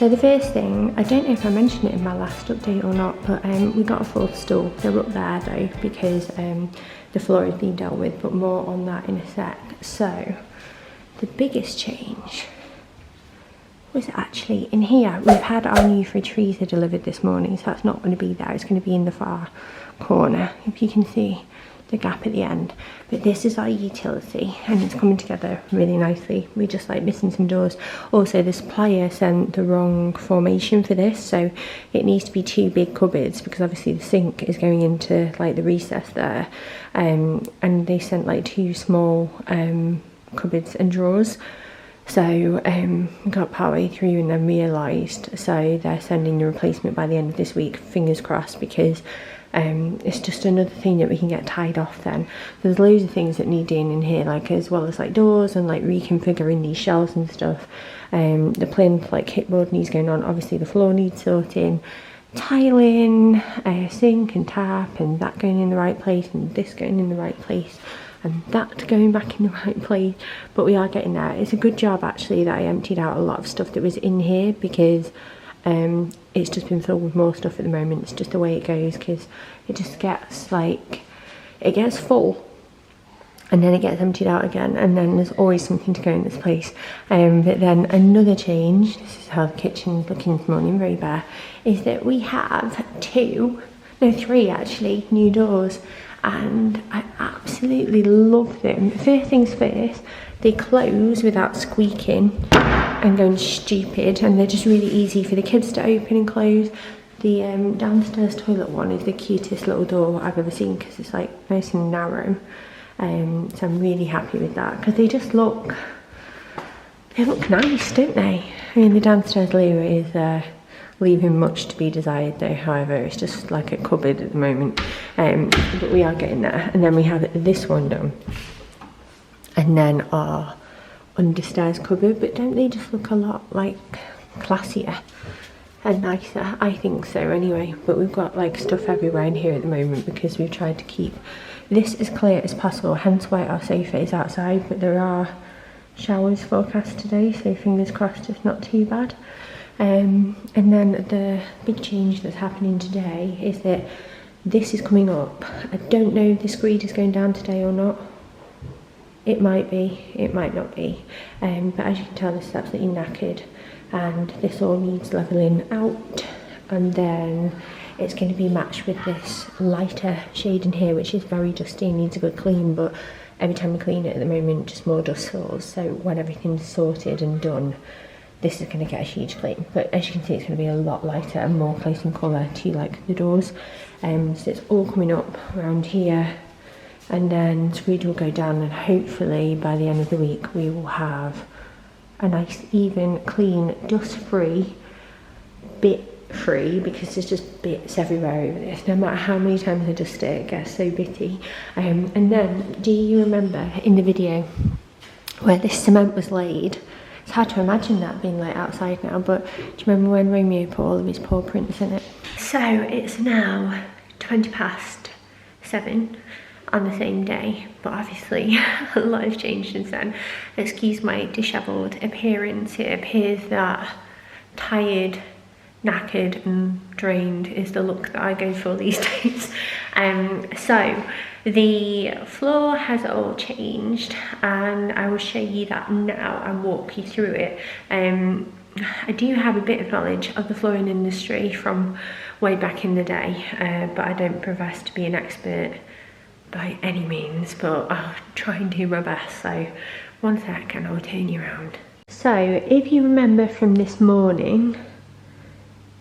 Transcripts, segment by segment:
So the first thing, I don't know if I mentioned it in my last update or not, but we got a fourth stool. They're up there though because the floor is being dealt with, but more on that in a sec. So the biggest change was actually in here. We've had our new fridge freezer delivered this morning, so that's not going to be there. It's going to be in the far corner, if you can see the gap at the end. But this is our utility and it's coming together really nicely. We're just like missing some doors. Also, the supplier sent the wrong formation for this, so it needs to be 2 big cupboards because obviously the sink is going into like the recess there, and they sent like 2 small cupboards and drawers. So we got partway through and then realised, so they're sending the replacement by the end of this week, fingers crossed, because it's just another thing that we can get tied off then. There's loads of things that need doing in here, like as well as like doors and like reconfiguring these shelves and stuff. The plinth, like hitboard needs going on, obviously the floor needs sorting, tiling, sink and tap and that going in the right place and this going in the right place and that going back in the right place, but we are getting there. It's a good job actually that I emptied out a lot of stuff that was in here because it's just been filled with more stuff at the moment. It's just the way it goes because it just gets like, it gets full and then it gets emptied out again and then there's always something to go in this place. But then another change, this is how the kitchen's looking this morning, very bare, is that we have 3 actually new doors and I absolutely love them. First things first, they close without squeaking and going stupid, and they're just really easy for the kids to open and close. The downstairs toilet one is the cutest little door I've ever seen because it's like nice and narrow, so I'm really happy with that because they just look, nice, don't they? I mean, the downstairs loo is leaving much to be desired though, however it's just like a cupboard at the moment, but we are getting there. And then we have this one done and then our understairs cupboard, but don't they just look a lot like classier and nicer? I think so anyway. But we've got like stuff everywhere in here at the moment because we've tried to keep this as clear as possible, hence why our sofa is outside, but there are showers forecast today, so fingers crossed it's not too bad. And then the big change that's happening today is that this is coming up. I don't know if this grid is going down today or not. It might be, it might not be, but as you can tell this is absolutely knackered and this all needs levelling out, and then it's going to be matched with this lighter shade in here which is very dusty and needs a good clean, but every time we clean it at the moment just more dust falls, so when everything's sorted and done this is going to get a huge clean. But as you can see it's going to be a lot lighter and more close in colour to like the doors, so it's all coming up around here. And then screed will go down and hopefully by the end of the week we will have a nice even clean dust free, bit free, because there's just bits everywhere over this. No matter how many times I dust it gets so bitty. And then do you remember in the video where this cement was laid? It's hard to imagine that being like outside now, but do you remember when Romeo put all of his paw prints in it? So it's now 7:20 on the same day, but obviously a lot has changed since then. Excuse my dishevelled appearance. It appears that tired, knackered and drained is the look that I go for these days. So the floor has all changed and I will show you that now and walk you through it. I do have a bit of knowledge of the flooring industry from way back in the day, but I don't profess to be an expert by any means, but I'll try and do my best. So one sec and I'll turn you around. So if you remember from this morning,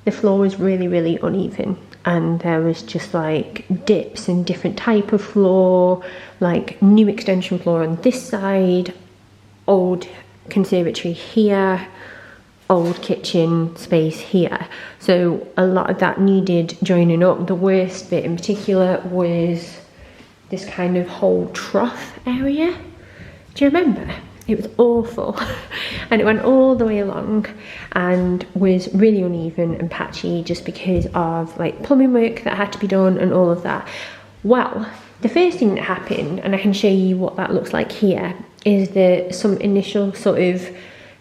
the floor was really uneven and there was just like dips and different type of floor, like new extension floor on this side, old conservatory here, old kitchen space here. So a lot of that needed joining up. The worst bit in particular was this kind of whole trough area. Do you remember? It was awful and it went all the way along and was really uneven and patchy just because of like plumbing work that had to be done and all of that. Well, the first thing that happened, and I can show you what that looks like here, is that some initial sort of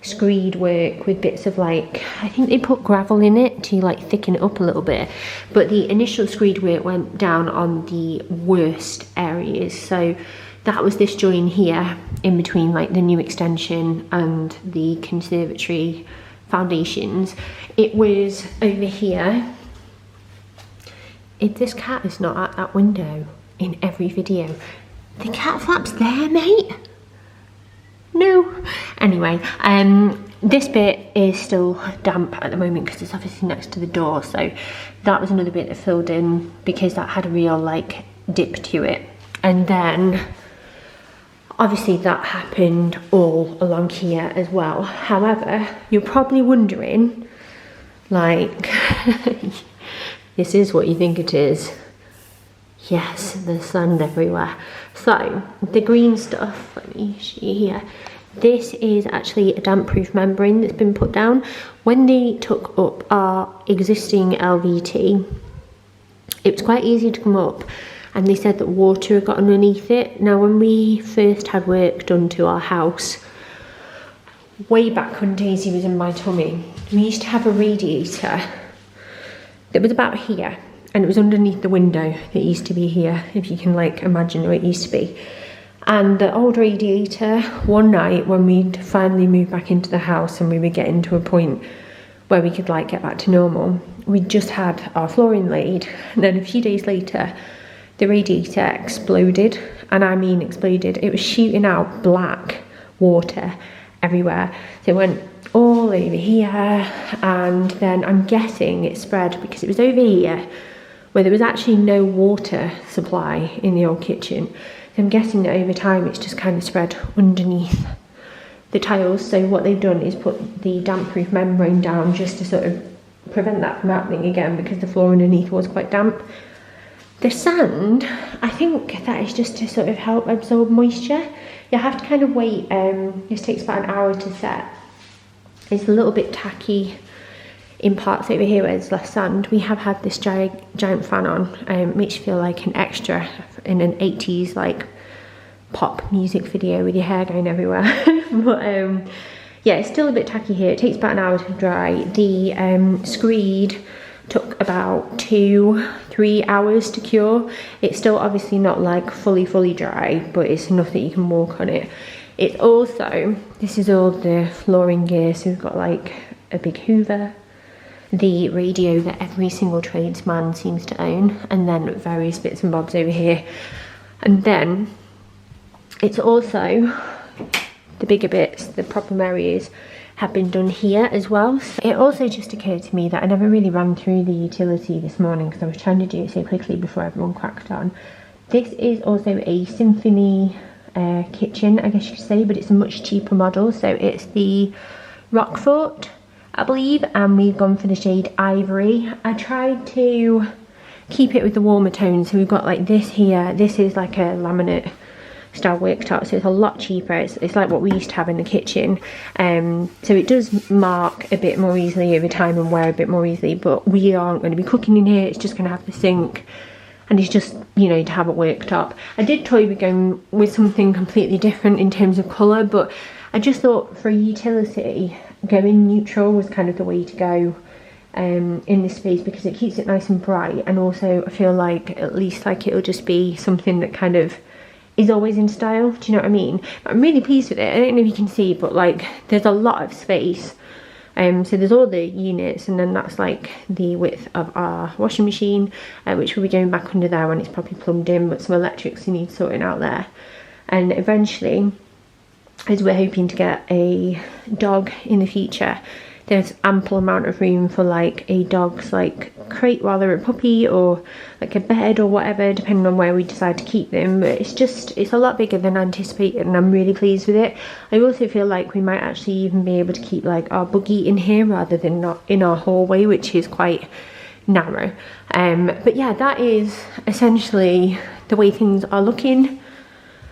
screed work with bits of like, I think they put gravel in it to like thicken it up a little bit, but the initial screed work went down on the worst areas. So that was this join here in between like the new extension and the conservatory foundations. It was over here. If this cat is not at that window in every video, the cat flap's there, mate. No. Anyway, this bit is still damp at the moment because it's obviously next to the door, so that was another bit that filled in because that had a real like dip to it. And then obviously that happened all along here as well. However, you're probably wondering, like, this is what you think it is. Yes, there's sand everywhere. So the green stuff, let me show you here. This is actually a damp-proof membrane that's been put down. When they took up our existing LVT, it was quite easy to come up, and they said that water had got underneath it. Now, when we first had work done to our house, way back when Daisy was in my tummy, we used to have a radiator that was about here, and it was underneath the window that used to be here, if you can like imagine where it used to be. And the old radiator, one night when we'd finally moved back into the house and we were getting to a point where we could like get back to normal, we just had our flooring laid, and then a few days later the radiator exploded, and I mean exploded. It was shooting out black water everywhere. So it went all over here, and then I'm guessing it spread because it was over here where there was actually no water supply in the old kitchen. So I'm guessing that over time it's just kind of spread underneath the tiles. So what they've done is put the damp-proof membrane down just to sort of prevent that from happening again, because the floor underneath was quite damp. The sand, I think that is just to sort of help absorb moisture. You have to kind of wait, this takes about an hour to set. It's a little bit tacky in parts over here where there's less sand. We have had this giant fan on, makes you feel like an extra in an 80s like pop music video with your hair going everywhere. But yeah, it's still a bit tacky here. It takes about an hour to dry. The screed took about 2-3 hours to cure. It's still obviously not like fully dry, but it's enough that you can walk on it. It's also, this is all the flooring gear, so we've got like a big hoover, the radio that every single tradesman seems to own, and then various bits and bobs over here. And then it's also the bigger bits, the problem areas have been done here as well. So it also just occurred to me that I never really ran through the utility this morning because I was trying to do it so quickly before everyone cracked on. This is also a Symphony kitchen, I guess you could say, but it's a much cheaper model. So it's the Rockfort, I believe, and we've gone for the shade Ivory. I tried to keep it with the warmer tones, so we've got like this here. This is like a laminate style worktop, so it's a lot cheaper. It's like what we used to have in the kitchen, so it does mark a bit more easily over time and wear a bit more easily, but we aren't going to be cooking in here. It's just going to have the sink, and it's just, you know, to have a worktop. I did toy with going with something completely different in terms of colour, but I just thought for utility, going neutral was kind of the way to go in this space, because it keeps it nice and bright, and also I feel like at least like it'll just be something that kind of is always in style. Do you know what I mean? I'm really pleased with it. I don't know if you can see, but like there's a lot of space. So there's all the units, and then that's like the width of our washing machine, which will be going back under there when it's probably plumbed in, but some electrics you need sorting out there. And eventually, as we're hoping to get a dog in the future, there's ample amount of room for like a dog's like crate while they're a puppy, or like a bed or whatever, depending on where we decide to keep them. But it's a lot bigger than anticipated, and I'm really pleased with it. I also feel like we might actually even be able to keep like our buggy in here rather than not in our hallway, which is quite narrow. But yeah, that is essentially the way things are looking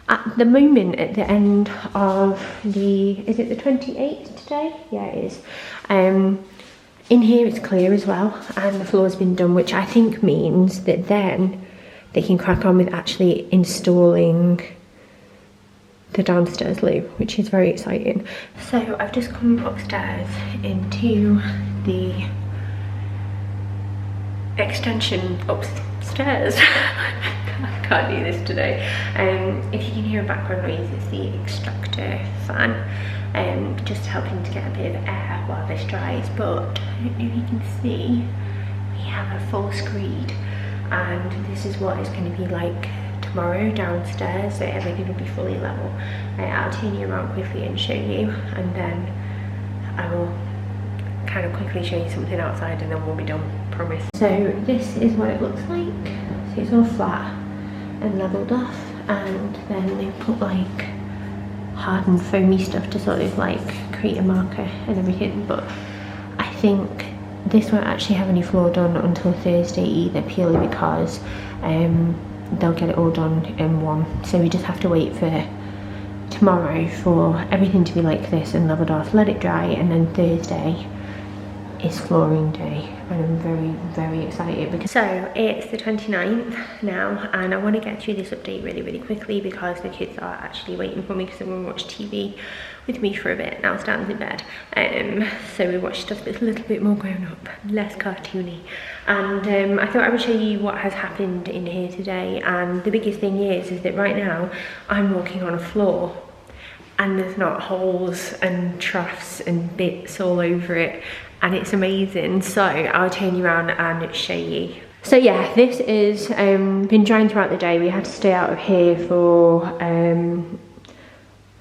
at the moment at the end of is it the 28th today? Yeah, it is. In here it's clear as well, and the floor's been done, which I think means that then they can crack on with actually installing the downstairs loo, which is very exciting. So I've just come upstairs into the extension upstairs. I can't do this today. If you can hear a background noise, it's the extractor fan, just helping to get a bit of air while this dries. But I don't know if you can see, we have a full screed, and this is what it's going to be like tomorrow downstairs, so everything will be fully level. I'll turn you around quickly and show you, and then I will kind of quickly show you something outside, and then we'll be done, promise. So this is what it looks like. So it's all flat and levelled off, and then they put like hardened foamy stuff to sort of like create a marker and everything. But I think this won't actually have any floor done until Thursday either, purely because they'll get it all done in one. So we just have to wait for tomorrow for everything to be like this and levelled off, let it dry, and then Thursday is flooring day, and I'm very, very excited because so it's the 29th now, and I want to get through this update really, really quickly because the kids are actually waiting for me because they want to watch TV with me for a bit. Now Stanley's in bed, so we watch stuff that's a little bit more grown up, less cartoony, and I thought I would show you what has happened in here today. And the biggest thing is that right now I'm walking on a floor and there's not holes and troughs and bits all over it, and it's amazing. So I'll turn you around and show you. So yeah, this is been drying throughout the day. We had to stay out of here for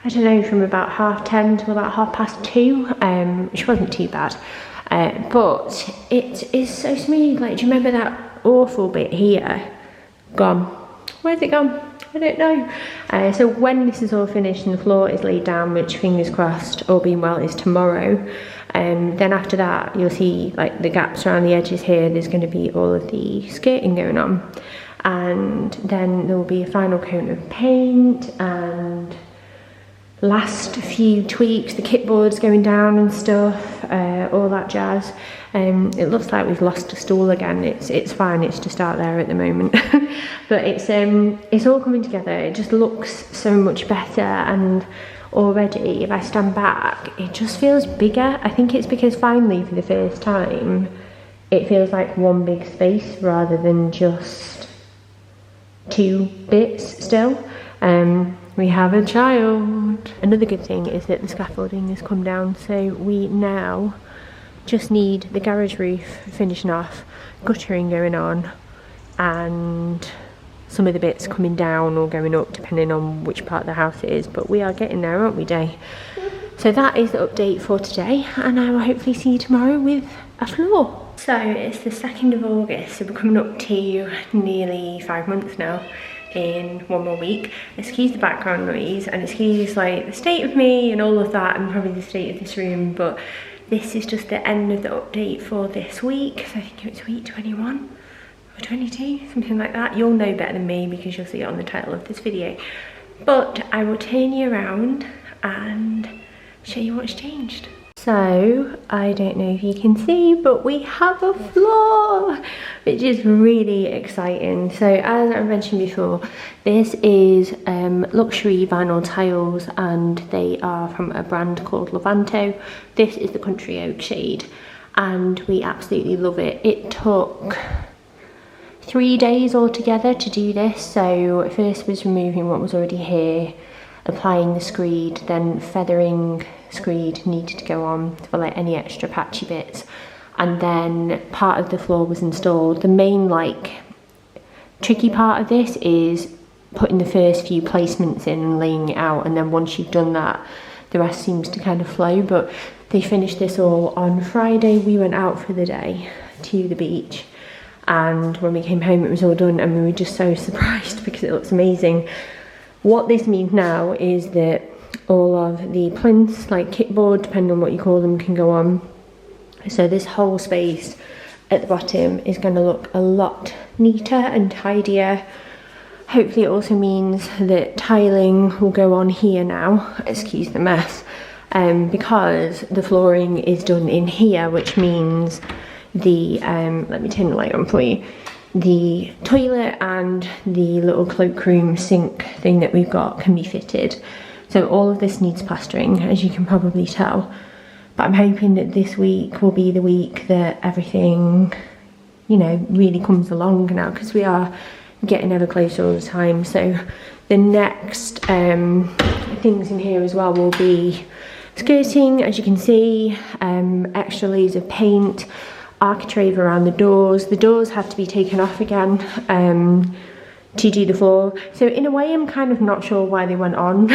I don't know, from about 10:30 to about 2:30, which wasn't too bad, but it is so smooth. Like, do you remember that awful bit here? Gone. Where's it gone? I don't know. So when this is all finished and the floor is laid down, which fingers crossed, all being well, is tomorrow, then after that you'll see like the gaps around the edges here. There's going to be all of the skirting going on, and then there will be a final coat of paint and last few tweaks, the kitboards going down and stuff, all that jazz. It looks like we've lost a stool again. It's fine, it's just out there at the moment. But it's all coming together. It just looks so much better, and already if I stand back it just feels bigger. I think it's because finally for the first time it feels like one big space rather than just two bits still. We have a child. Another good thing is that the scaffolding has come down, so we now just need the garage roof finishing off, guttering going on, and some of the bits coming down or going up depending on which part of the house it is. But we are getting there, aren't we, Day? So that is the update for today, and I will hopefully see you tomorrow with a floor. So it's the 2nd of August, so we're coming up to nearly 5 months now in one more week. Excuse the background noise, and excuse like the state of me and all of that, and probably the state of this room, but this is just the end of the update for this week. So I think it was week 21 or 22, something like that. You'll know better than me because you'll see it on the title of this video. But I will turn you around and show you what's changed. So I don't know if you can see, but we have a floor, which is really exciting. So as I mentioned before, this is luxury vinyl tiles, and they are from a brand called Levanto. This is the Country Oak shade, and we absolutely love it. It took 3 days altogether to do this. So first was removing what was already here, applying the screed, then feathering screed needed to go on for like any extra patchy bits, and then part of the floor was installed. The main like tricky part of this is putting the first few placements in and laying it out, and then once you've done that the rest seems to kind of flow. But they finished this all on Friday. We went out for the day to the beach, and when we came home it was all done, and we were just so surprised because it looks amazing. What this means now is that all of the plinths, like kitboard, depending on what you call them, can go on. So this whole space at the bottom is going to look a lot neater and tidier. Hopefully it also means that tiling will go on here now, excuse the mess, because the flooring is done in here, which means the, let me turn the light on for you, the toilet and the little cloakroom sink thing that we've got can be fitted. So all of this needs plastering, as you can probably tell. But I'm hoping that this week will be the week that everything, you know, really comes along now, because we are getting ever closer all the time. So the next things in here as well will be skirting, as you can see, extra layers of paint, architrave around the doors. The doors have to be taken off again to do the floor. So in a way I'm kind of not sure why they went on,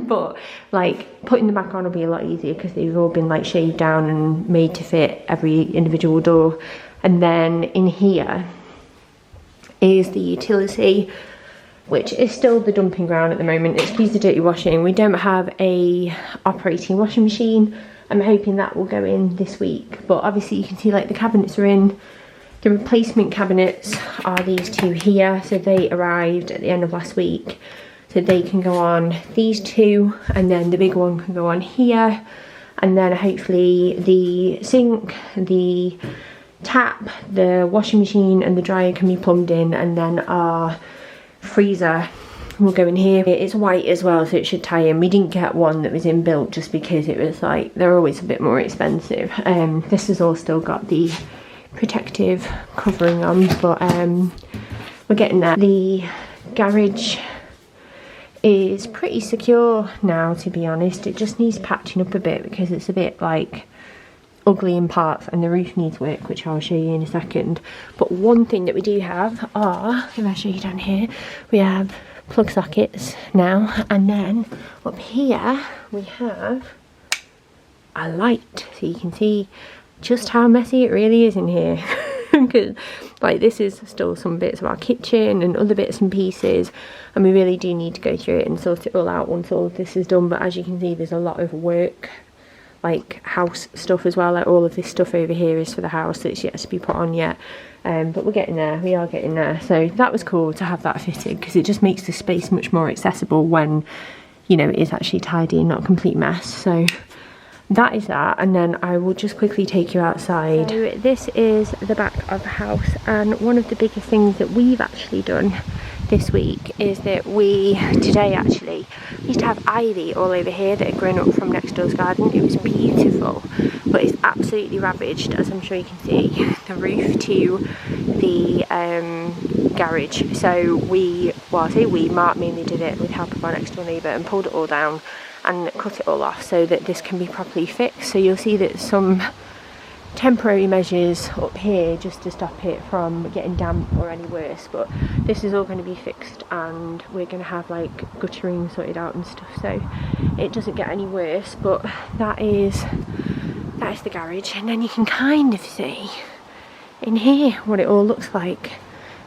but like putting them back on will be a lot easier because they've all been like shaved down and made to fit every individual door. And then in here is the utility, which is still the dumping ground at the moment. Excuse the dirty washing. We don't have a operating washing machine. I'm hoping that will go in this week, but obviously you can see like the cabinets are in. The replacement cabinets are these two here, so they arrived at the end of last week, so they can go on these two, and then the big one can go on here, and then hopefully the sink, the tap, the washing machine and the dryer can be plumbed in, and then our freezer will go in here. It's white as well, so it should tie in. We didn't get one that was inbuilt just because it was like, they're always a bit more expensive. This has all still got the protective covering on, but we're getting there. The garage is pretty secure now, to be honest. It just needs patching up a bit because it's a bit like ugly in parts, and the roof needs work, which I'll show you in a second. But one thing that we do have are, if I show you down here, we have plug sockets now, and then up here we have a light, so you can see just how messy it really is in here. Because like this is still some bits of our kitchen and other bits and pieces, and we really do need to go through it and sort it all out once all of this is done. But as you can see, there's a lot of work, like house stuff as well. Like all of this stuff over here is for the house that's yet to be put on yet. But we're getting there, we are getting there. So that was cool to have that fitted, because it just makes the space much more accessible when, you know, it is actually tidy and not a complete mess. So that is that, and then I will just quickly take you outside. So this is the back of the house, and one of the biggest things that we've actually done this week is that we used to have ivy all over here that had grown up from next door's garden. It was beautiful, but it's absolutely ravaged, as I'm sure you can see, the roof to the garage. So Mark mainly did it with help of our next door neighbour, and pulled it all down and cut it all off so that this can be properly fixed. So you'll see that some temporary measures up here just to stop it from getting damp or any worse, but this is all going to be fixed, and we're going to have like guttering sorted out and stuff so it doesn't get any worse. But that is the garage, and then you can kind of see in here what it all looks like.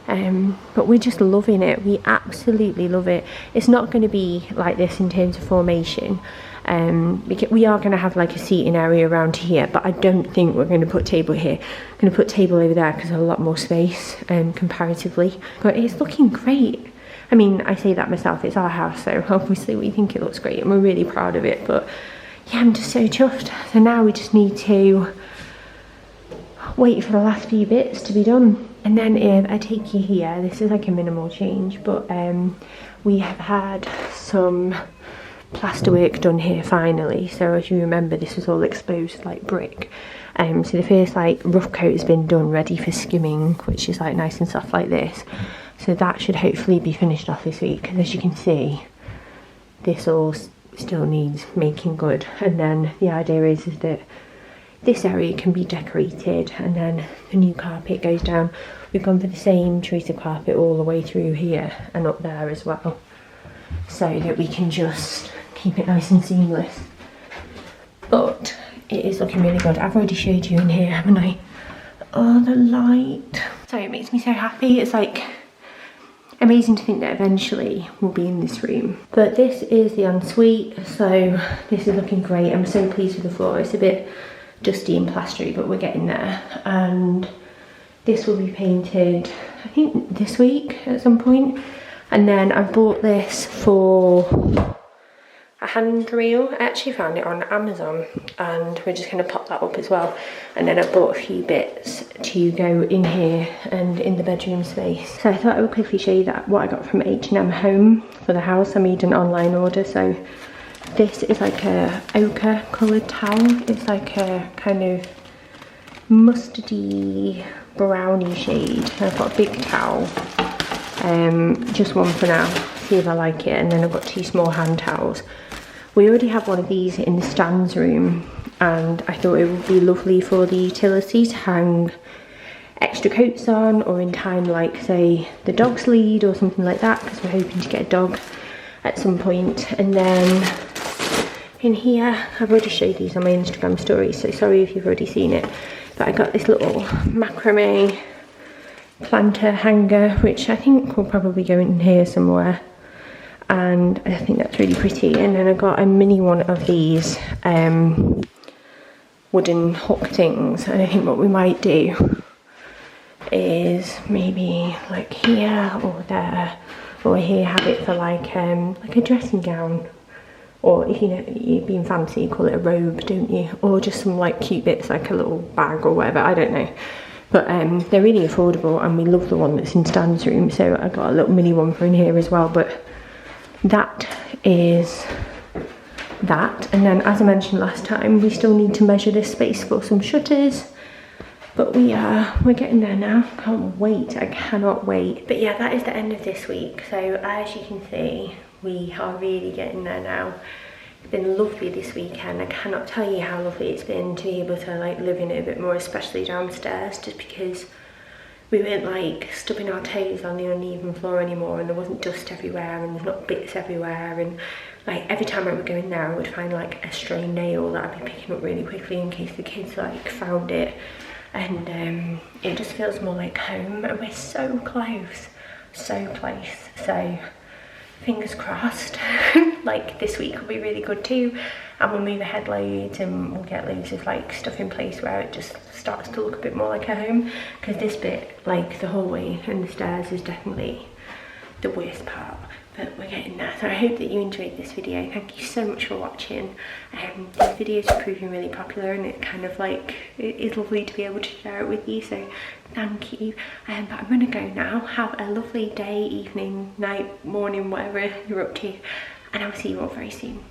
But we're just loving it. We absolutely love it. It's not going to be like this in terms of formation. Because we are going to have like a seating area around here, but I don't think we're going to put a table here. I'm going to put a table over there because there's a lot more space comparatively. But it's looking great. I mean, I say that myself, it's our house, so obviously we think it looks great and we're really proud of it. But yeah, I'm just so chuffed. So now we just need to wait for the last few bits to be done. And then if I take you here, this is like a minimal change, but we have had some plaster work done here finally. So as you remember, this was all exposed like brick. So the first like rough coat has been done, ready for skimming, which is like nice and soft like this. So that should hopefully be finished off this week. And as you can see, this all still needs making good. And then the idea is that this area can be decorated, and then the new carpet goes down. We've gone for the same choice of carpet all the way through here and up there as well, so that we can just keep it nice and seamless. But it is looking really good. I've already showed you in here, haven't I? Oh, the light. So it makes me so happy. It's like amazing to think that eventually we'll be in this room. But this is the ensuite, so this is looking great. I'm so pleased with the floor. It's a bit dusty and plastery, but we're getting there. And this will be painted, I think, this week at some point. And then I bought this for a handrail. I actually found it on Amazon, and we're just going to pop that up as well. And then I bought a few bits to go in here and in the bedroom space. So I thought I would quickly show you that what I got from H&M Home for the house. I made an online order, so This is like a ochre coloured towel. It's like a kind of mustardy browny shade. I've got a big towel, just one for now, see if I like it, and then I've got 2 small hand towels. We already have one of these in the stands room, and I thought it would be lovely for the utility to hang extra coats on, or in time like say the dog's lead or something like that, because we're hoping to get a dog at some point. And then in here, I've already showed these on my Instagram story, so sorry if you've already seen it, but I got this little macrame planter hanger, which I think will probably go in here somewhere, and I think that's really pretty. And then I got a mini one of these wooden hook things, and I think what we might do is maybe like here or there or here, have it for like a dressing gown, or if you know you're being fancy, you call it a robe, don't you? Or just some like cute bits like a little bag or whatever, I don't know. But they're really affordable, and we love the one that's in Stan's room, so I got a little mini one for in here as well. But that is that. And then, as I mentioned last time, we still need to measure this space for some shutters, but we're getting there now. Can't wait, I cannot wait. But yeah, that is the end of this week. So as you can see, we are really getting there now. It's been lovely this weekend. I cannot tell you how lovely it's been to be able to like live in it a bit more, especially downstairs, just because we weren't like stubbing our toes on the uneven floor anymore, and there wasn't dust everywhere, and there's not bits everywhere, and like every time I would go in there I would find like a stray nail that I'd be picking up really quickly in case the kids like found it. And it just feels more like home, and we're so close, so close. So fingers crossed, like this week will be really good too, and we'll move ahead loads, and we'll get loads of like stuff in place where it just starts to look a bit more like a home, because this bit, like the hallway and the stairs, is definitely the worst part, but we're getting there. So I hope that you enjoyed this video. Thank you so much for watching. These videos are proving really popular, and it kind of like, it is lovely to be able to share it with you, so thank you. But I'm gonna go now. Have a lovely day, evening, night, morning, whatever you're up to, and I'll see you all very soon.